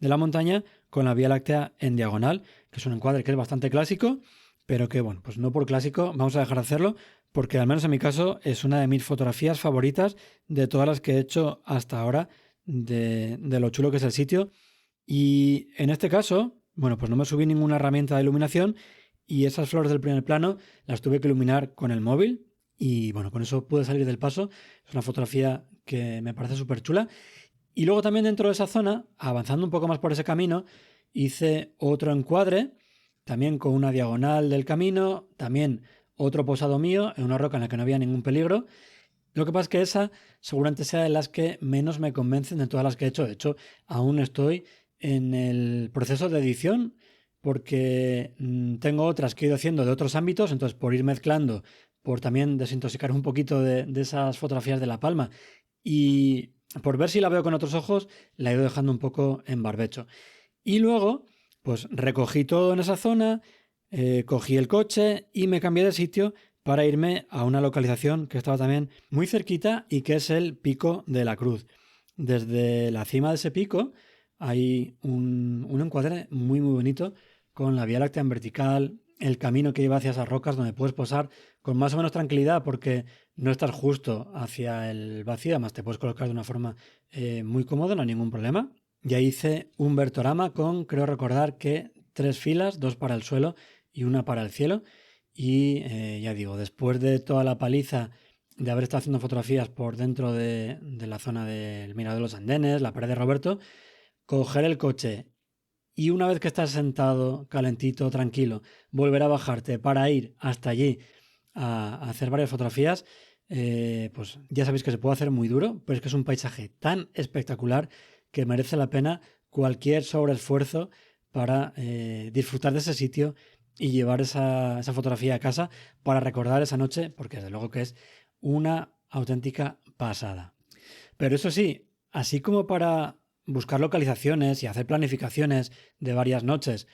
de la montaña con la Vía Láctea en diagonal, que es un encuadre que es bastante clásico, pero que bueno, pues no por clásico vamos a dejar de hacerlo porque al menos en mi caso es una de mis fotografías favoritas de todas las que he hecho hasta ahora de lo chulo que es el sitio. Y en este caso, bueno, pues no me subí ninguna herramienta de iluminación y esas flores del primer plano las tuve que iluminar con el móvil y bueno, con eso pude salir del paso. Es una fotografía que me parece súper chula. Y luego también dentro de esa zona, avanzando un poco más por ese camino, hice otro encuadre, también con una diagonal del camino, también otro posado mío en una roca en la que no había ningún peligro. Lo que pasa es que esa seguramente sea de las que menos me convencen de todas las que he hecho. De hecho, aún estoy en el proceso de edición porque tengo otras que he ido haciendo de otros ámbitos, entonces por ir mezclando, por también desintoxicar un poquito de esas fotografías de La Palma y por ver si la veo con otros ojos, la he ido dejando un poco en barbecho. Y luego, pues recogí todo en esa zona, cogí el coche y me cambié de sitio para irme a una localización que estaba también muy cerquita y que es el Pico de la Cruz. Desde la cima de ese pico hay un encuadre muy bonito con la Vía Láctea en vertical, el camino que lleva hacia esas rocas donde puedes posar con más o menos tranquilidad porque no estás justo hacia el vacío, además te puedes colocar de una forma muy cómoda, no hay ningún problema. Ya hice un vertorama con, creo recordar que 3 filas, 2 para el suelo y una para el cielo. Y ya digo, después de toda la paliza de haber estado haciendo fotografías por dentro de la zona del Mirador de los Andenes, la pared de Roberto, coger el coche y una vez que estás sentado, calentito, tranquilo, volver a bajarte para ir hasta allí a hacer varias fotografías, pues ya sabéis que se puede hacer muy duro, pero es que es un paisaje tan espectacular que merece la pena cualquier sobreesfuerzo para disfrutar de ese sitio y llevar esa fotografía a casa para recordar esa noche, porque desde luego que es una auténtica pasada. Pero eso sí, así como para buscar localizaciones y hacer planificaciones de varias noches,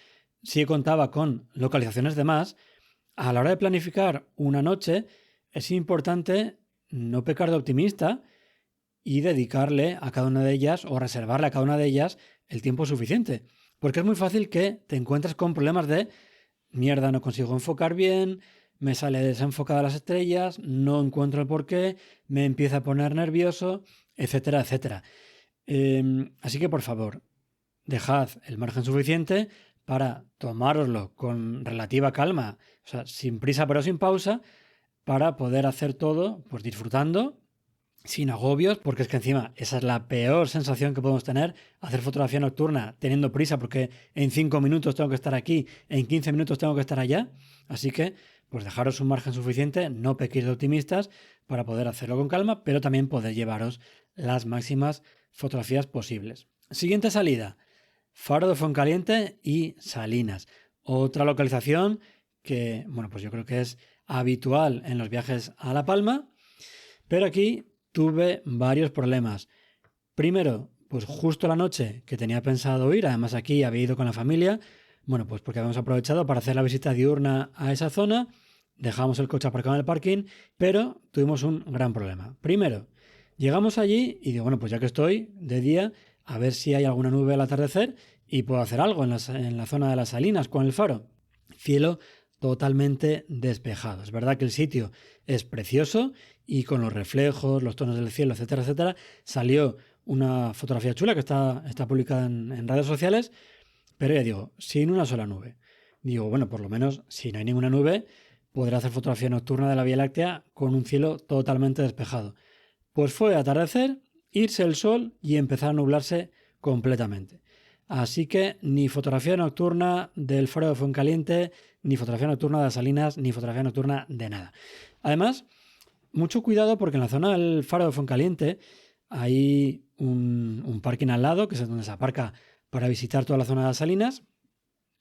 sí contaba con localizaciones de más, a la hora de planificar una noche es importante no pecar de optimista y dedicarle a cada una de ellas o reservarle a cada una de ellas el tiempo suficiente. Porque es muy fácil que te encuentres con problemas de mierda, no consigo enfocar bien, me sale desenfocada las estrellas, no encuentro el porqué, me empieza a poner nervioso, etcétera, etcétera. Así que por favor, dejad el margen suficiente para tomároslo con relativa calma, o sea, sin prisa pero sin pausa, para poder hacer todo pues disfrutando, sin agobios, porque es que encima esa es la peor sensación que podemos tener, hacer fotografía nocturna teniendo prisa porque en 5 minutos tengo que estar aquí, en 15 minutos tengo que estar allá. Así que pues dejaros un margen suficiente, no pequéis de optimistas para poder hacerlo con calma, pero también poder llevaros las máximas fotografías posibles. Siguiente salida, Faro de Fuencaliente y Salinas. Otra localización que, bueno, pues yo creo que es habitual en los viajes a La Palma, pero aquí tuve varios problemas. Primero, pues justo la noche que tenía pensado ir, además aquí había ido con la familia, bueno, pues porque habíamos aprovechado para hacer la visita diurna a esa zona, dejamos el coche aparcado en el parking, pero tuvimos un gran problema. Primero, llegamos allí y digo, bueno, pues ya que estoy de día, a ver si hay alguna nube al atardecer y puedo hacer algo en la zona de las Salinas con el faro. Cielo totalmente despejado. Es verdad que el sitio es precioso y con los reflejos, los tonos del cielo, etcétera, etcétera, salió una fotografía chula que está publicada en redes sociales, pero ya digo, sin una sola nube. Digo, bueno, por lo menos si no hay ninguna nube, podré hacer fotografía nocturna de la Vía Láctea con un cielo totalmente despejado. Pues fue atardecer, irse el sol y empezar a nublarse completamente. Así que ni fotografía nocturna del Faro de Fuencaliente, ni fotografía nocturna de las Salinas, ni fotografía nocturna de nada. Además, mucho cuidado porque en la zona del Faro de Fuencaliente hay un parking al lado, que es donde se aparca para visitar toda la zona de las Salinas,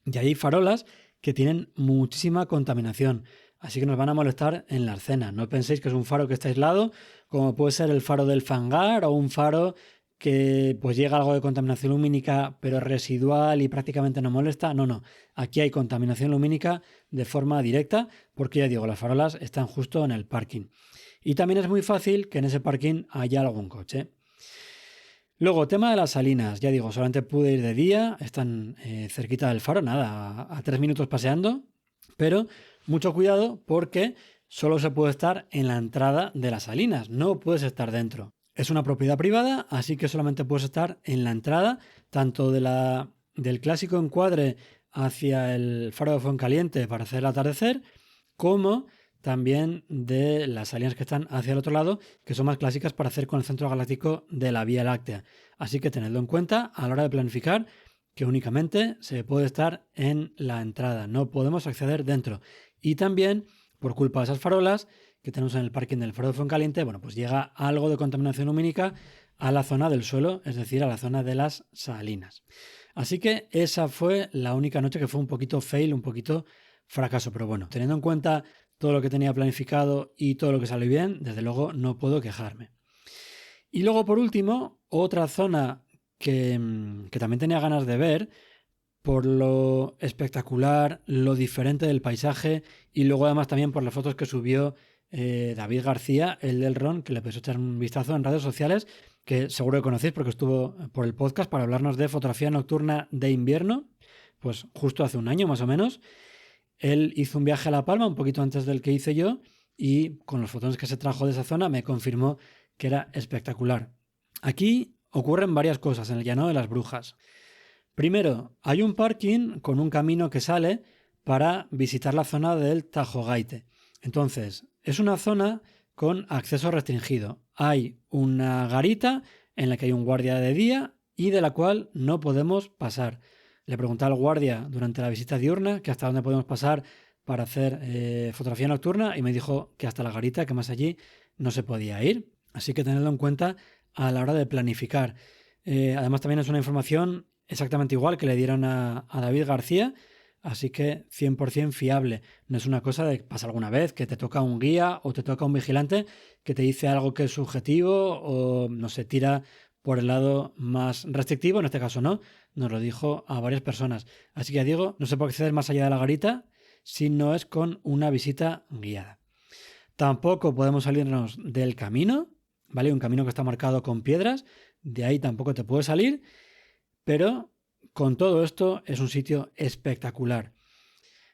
y hay farolas que tienen muchísima contaminación. Así que nos van a molestar en la escena. No penséis que es un faro que está aislado, como puede ser el faro del Fangar o un faro que pues llega algo de contaminación lumínica pero residual y prácticamente no molesta. No. Aquí hay contaminación lumínica de forma directa porque ya digo, las farolas están justo en el parking. Y también es muy fácil que en ese parking haya algún coche. Luego, tema de las Salinas. Ya digo, solamente pude ir de día, están cerquita del faro, nada, a 3 minutos paseando, pero mucho cuidado porque solo se puede estar en la entrada de las Salinas, no puedes estar dentro. Es una propiedad privada, así que solamente puedes estar en la entrada, tanto del clásico encuadre hacia el Faro de Fuencaliente para hacer el atardecer, como también de las Salinas que están hacia el otro lado, que son más clásicas para hacer con el centro galáctico de la Vía Láctea. Así que tenedlo en cuenta a la hora de planificar que únicamente se puede estar en la entrada, no podemos acceder dentro. Y también, por culpa de esas farolas que tenemos en el parking del Faro de Fuencaliente, bueno, pues llega algo de contaminación lumínica a la zona del suelo, es decir, a la zona de las Salinas. Así que esa fue la única noche que fue un poquito fail, un poquito fracaso, pero bueno, teniendo en cuenta todo lo que tenía planificado y todo lo que salió bien, desde luego no puedo quejarme. Y luego, por último, otra zona que también tenía ganas de ver por lo espectacular, lo diferente del paisaje y luego además también por las fotos que subió David García, el del Ron, que le podéis echar un vistazo en redes sociales, que seguro que conocéis porque estuvo por el podcast para hablarnos de fotografía nocturna de invierno, pues justo hace un año más o menos. Él hizo un viaje a La Palma un poquito antes del que hice yo y con los fotones que se trajo de esa zona me confirmó que era espectacular. Aquí ocurren varias cosas en el Llano de las Brujas. Primero, hay un parking con un camino que sale para visitar la zona del Tajogaite. Entonces, es una zona con acceso restringido. Hay una garita en la que hay un guardia de día y de la cual no podemos pasar. Le pregunté al guardia durante la visita diurna que hasta dónde podemos pasar para hacer fotografía nocturna y me dijo que hasta la garita, que más allí no se podía ir. Así que tenedlo en cuenta a la hora de planificar. Además también es una información exactamente igual que le dieron a David García, así que 100% fiable. No es una cosa de que pasa alguna vez que te toca un guía o te toca un vigilante que te dice algo que es subjetivo o no se tira por el lado más restrictivo. En este caso no, nos lo dijo a varias personas. Así que ya digo, no se puede acceder más allá de la garita si no es con una visita guiada. Tampoco podemos salirnos del camino, ¿vale? Un camino que está marcado con piedras, de ahí tampoco te puedes salir, pero con todo esto es un sitio espectacular.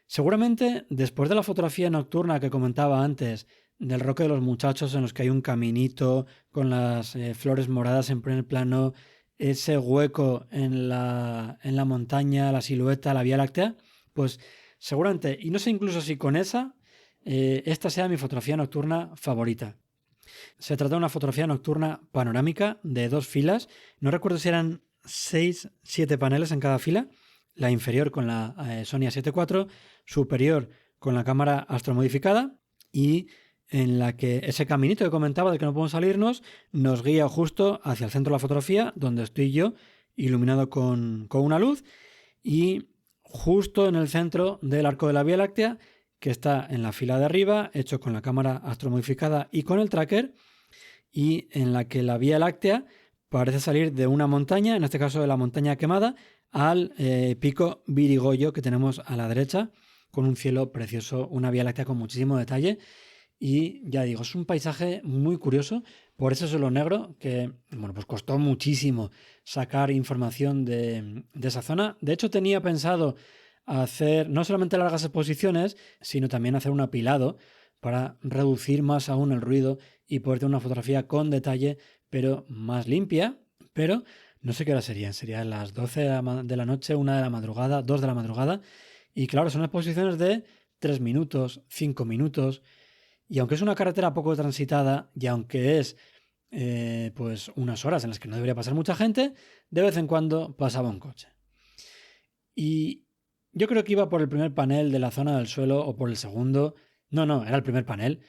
Seguramente después de la fotografía nocturna que comentaba antes, del Roque de los Muchachos, en los que hay un caminito con las flores moradas en primer plano, ese hueco en la montaña, la silueta, la Vía Láctea, pues seguramente, y no sé incluso si con esa, esta sea mi fotografía nocturna favorita. Se trata de una fotografía nocturna panorámica de 2 filas. No recuerdo si eran 6, 7 paneles en cada fila. La inferior con la Sony A7 IV, superior con la cámara astromodificada y en la que ese caminito que comentaba del que no podemos salirnos nos guía justo hacia el centro de la fotografía, donde estoy yo iluminado con una luz, y justo en el centro del arco de la Vía Láctea, que está en la fila de arriba, hecho con la cámara astromodificada y con el tracker, y en la que la Vía Láctea parece salir de una montaña, en este caso de la montaña quemada, al pico Birigoyo que tenemos a la derecha, con un cielo precioso, una Vía Láctea con muchísimo detalle. Y ya digo, es un paisaje muy curioso, por ese suelo negro que, bueno, pues costó muchísimo sacar información de esa zona. De hecho, tenía pensado hacer no solamente largas exposiciones, sino también hacer un apilado para reducir más aún el ruido y poder tener una fotografía con detalle, pero más limpia. Pero no sé qué hora serían las 12 de la noche, 1 de la madrugada, 2 de la madrugada. Y claro, son exposiciones de 3 minutos, 5 minutos. Y aunque es una carretera poco transitada y aunque es pues unas horas en las que no debería pasar mucha gente, de vez en cuando pasaba un coche. Y yo creo que iba por el primer panel de la zona del suelo o por el segundo. No, era el primer panel.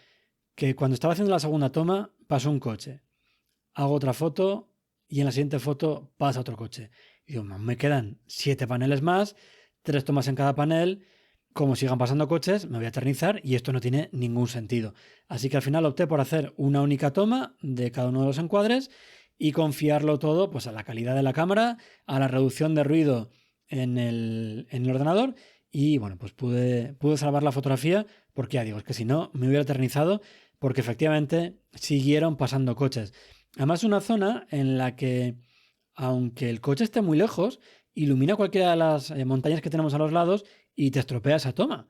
Que cuando estaba haciendo la segunda toma pasó un coche. Hago otra foto y en la siguiente foto pasa otro coche. Y digo, me quedan 7 paneles más, 3 tomas en cada panel. Como sigan pasando coches, me voy a eternizar y esto no tiene ningún sentido. Así que al final opté por hacer una única toma de cada uno de los encuadres y confiarlo todo pues, a la calidad de la cámara, a la reducción de ruido en el ordenador y bueno, pues pude salvar la fotografía porque ya digo, es que si no me hubiera eternizado porque efectivamente siguieron pasando coches. Además es una zona en la que aunque el coche esté muy lejos, ilumina cualquiera de las montañas que tenemos a los lados y te estropea esa toma.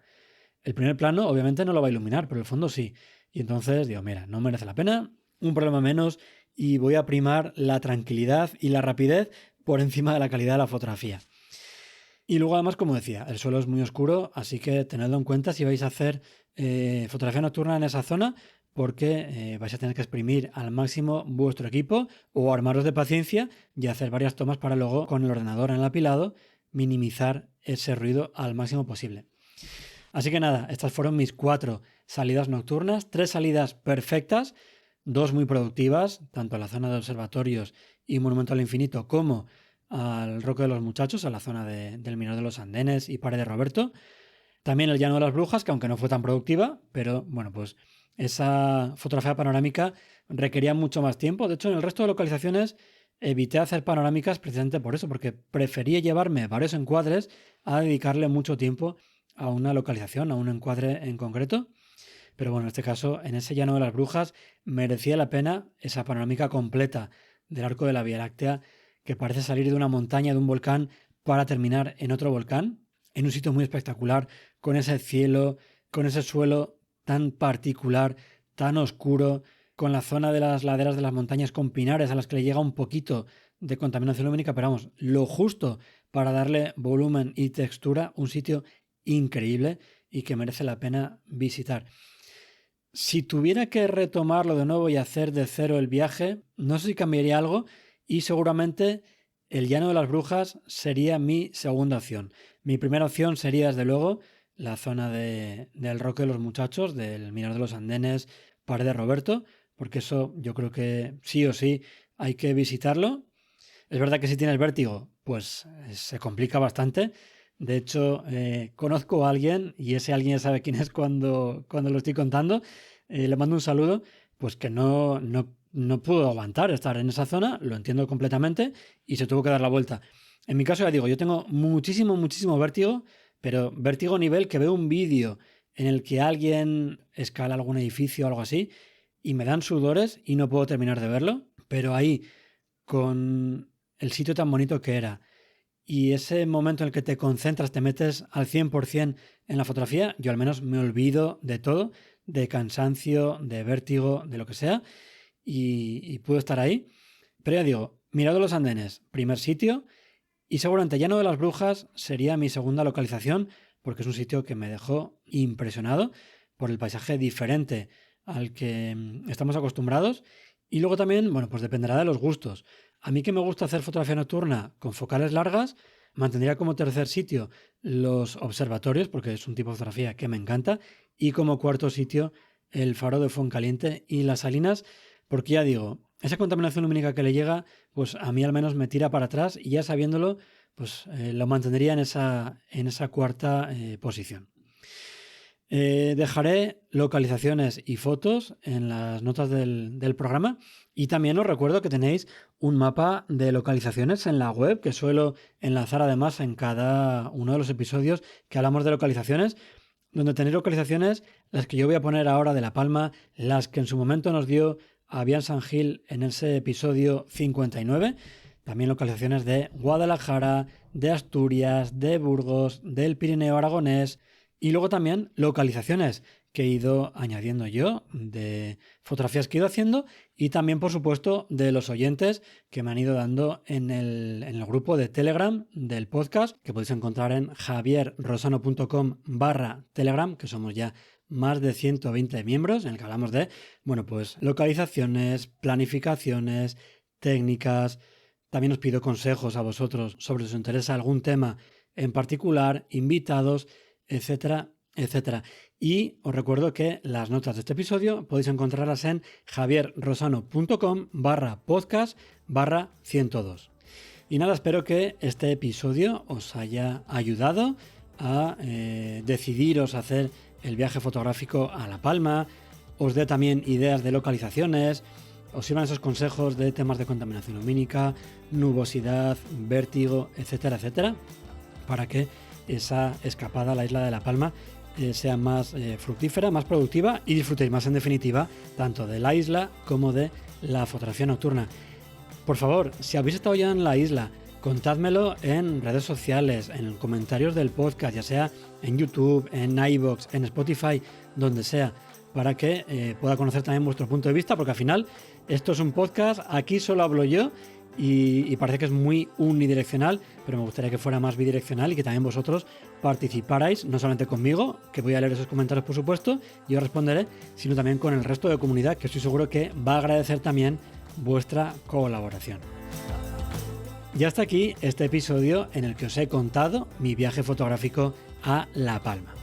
El primer plano obviamente no lo va a iluminar, pero el fondo sí. Y entonces digo, mira, no merece la pena, un problema menos y voy a primar la tranquilidad y la rapidez por encima de la calidad de la fotografía. Y luego además, como decía, el suelo es muy oscuro, así que tenedlo en cuenta si vais a hacer fotografía nocturna en esa zona, porque vais a tener que exprimir al máximo vuestro equipo o armaros de paciencia y hacer varias tomas para luego con el ordenador en el apilado minimizar ese ruido al máximo posible. Así que nada, estas fueron mis 4 salidas nocturnas, 3 salidas perfectas, 2 muy productivas, tanto a la zona de observatorios y Monumento al Infinito como al Roque de los Muchachos, a la zona del Mirador de los Andenes y Pared de Roberto. También el Llano de las Brujas, que aunque no fue tan productiva, pero bueno, pues esa fotografía panorámica requería mucho más tiempo. De hecho, en el resto de localizaciones evité hacer panorámicas precisamente por eso, porque prefería llevarme varios encuadres a dedicarle mucho tiempo a una localización, a un encuadre en concreto. Pero bueno, en este caso, en ese Llano de las Brujas, merecía la pena esa panorámica completa del arco de la Vía Láctea, que parece salir de una montaña, de un volcán, para terminar en otro volcán, en un sitio muy espectacular, con ese cielo, con ese suelo tan particular, tan oscuro, con la zona de las laderas de las montañas con pinares a las que le llega un poquito de contaminación lumínica, pero vamos, lo justo para darle volumen y textura, un sitio increíble y que merece la pena visitar. Si tuviera que retomarlo de nuevo y hacer de cero el viaje, no sé si cambiaría algo y seguramente el Llano de las Brujas sería mi segunda opción. Mi primera opción sería, desde luego, la zona del Roque de los Muchachos, del Mirador de los Andenes, Paredes Roberto, porque eso yo creo que sí o sí hay que visitarlo. Es verdad que si tienes vértigo, pues se complica bastante. De hecho, conozco a alguien, y ese alguien ya sabe quién es cuando lo estoy contando, le mando un saludo, pues que no pudo aguantar estar en esa zona, lo entiendo completamente, y se tuvo que dar la vuelta. En mi caso, ya digo, yo tengo muchísimo vértigo, pero vértigo a nivel que veo un vídeo en el que alguien escala algún edificio o algo así, y me dan sudores y no puedo terminar de verlo, pero ahí, con el sitio tan bonito que era, y ese momento en el que te concentras, te metes al 100% en la fotografía, yo al menos me olvido de todo, de cansancio, de vértigo, de lo que sea, y puedo estar ahí. Pero ya digo, Mirador de los Andenes, primer sitio, y seguramente Llano de las Brujas sería mi segunda localización, porque es un sitio que me dejó impresionado por el paisaje diferente al que estamos acostumbrados. Y luego también, bueno, pues dependerá de los gustos. A mí que me gusta hacer fotografía nocturna con focales largas, mantendría como tercer sitio los observatorios, porque es un tipo de fotografía que me encanta, y como cuarto sitio el faro de Fuencaliente y las Salinas, porque ya digo, esa contaminación lumínica que le llega, pues a mí al menos me tira para atrás, y ya sabiéndolo, pues lo mantendría en esa cuarta posición. Dejaré localizaciones y fotos en las notas del programa, y también os recuerdo que tenéis un mapa de localizaciones en la web que suelo enlazar además en cada uno de los episodios que hablamos de localizaciones, donde tenéis localizaciones, las que yo voy a poner ahora de La Palma, las que en su momento nos dio Avian San Gil en ese episodio 59, también localizaciones de Guadalajara, de Asturias, de Burgos, del Pirineo Aragonés, y luego también localizaciones que he ido añadiendo yo, de fotografías que he ido haciendo, y también, por supuesto, de los oyentes que me han ido dando en el grupo de Telegram del podcast, que podéis encontrar en javierrosano.com/Telegram, que somos ya más de 120 miembros, en el que hablamos de, bueno, pues localizaciones, planificaciones, técnicas. También os pido consejos a vosotros sobre si os interesa algún tema en particular, invitados, etcétera, etcétera. Y os recuerdo que las notas de este episodio podéis encontrarlas en javierrosano.com/podcast/102. Y nada, espero que este episodio os haya ayudado a decidiros a hacer el viaje fotográfico a La Palma, os dé también ideas de localizaciones, os sirvan esos consejos de temas de contaminación lumínica, nubosidad, vértigo, etcétera, etcétera, para que esa escapada a la isla de La Palma sea más fructífera, más productiva, y disfrutéis más, en definitiva, tanto de la isla como de la fotografía nocturna. Por favor, si habéis estado ya en la isla, contádmelo en redes sociales, en comentarios del podcast, ya sea en YouTube, en iVoox, en Spotify, donde sea, para que pueda conocer también vuestro punto de vista, porque al final esto es un podcast, aquí solo hablo yo, y parece que es muy unidireccional, pero me gustaría que fuera más bidireccional y que también vosotros participarais, no solamente conmigo, que voy a leer esos comentarios por supuesto, y os responderé, sino también con el resto de comunidad, que estoy seguro que va a agradecer también vuestra colaboración. Y hasta aquí este episodio en el que os he contado mi viaje fotográfico a La Palma.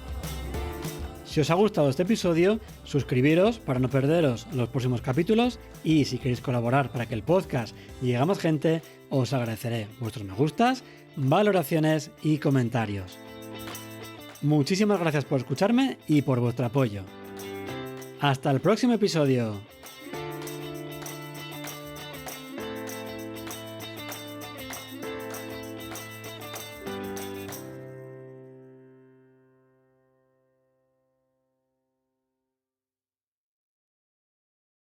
Si os ha gustado este episodio, suscribiros para no perderos los próximos capítulos, y si queréis colaborar para que el podcast llegue a más gente, os agradeceré vuestros me gustas, valoraciones y comentarios. Muchísimas gracias por escucharme y por vuestro apoyo. Hasta el próximo episodio.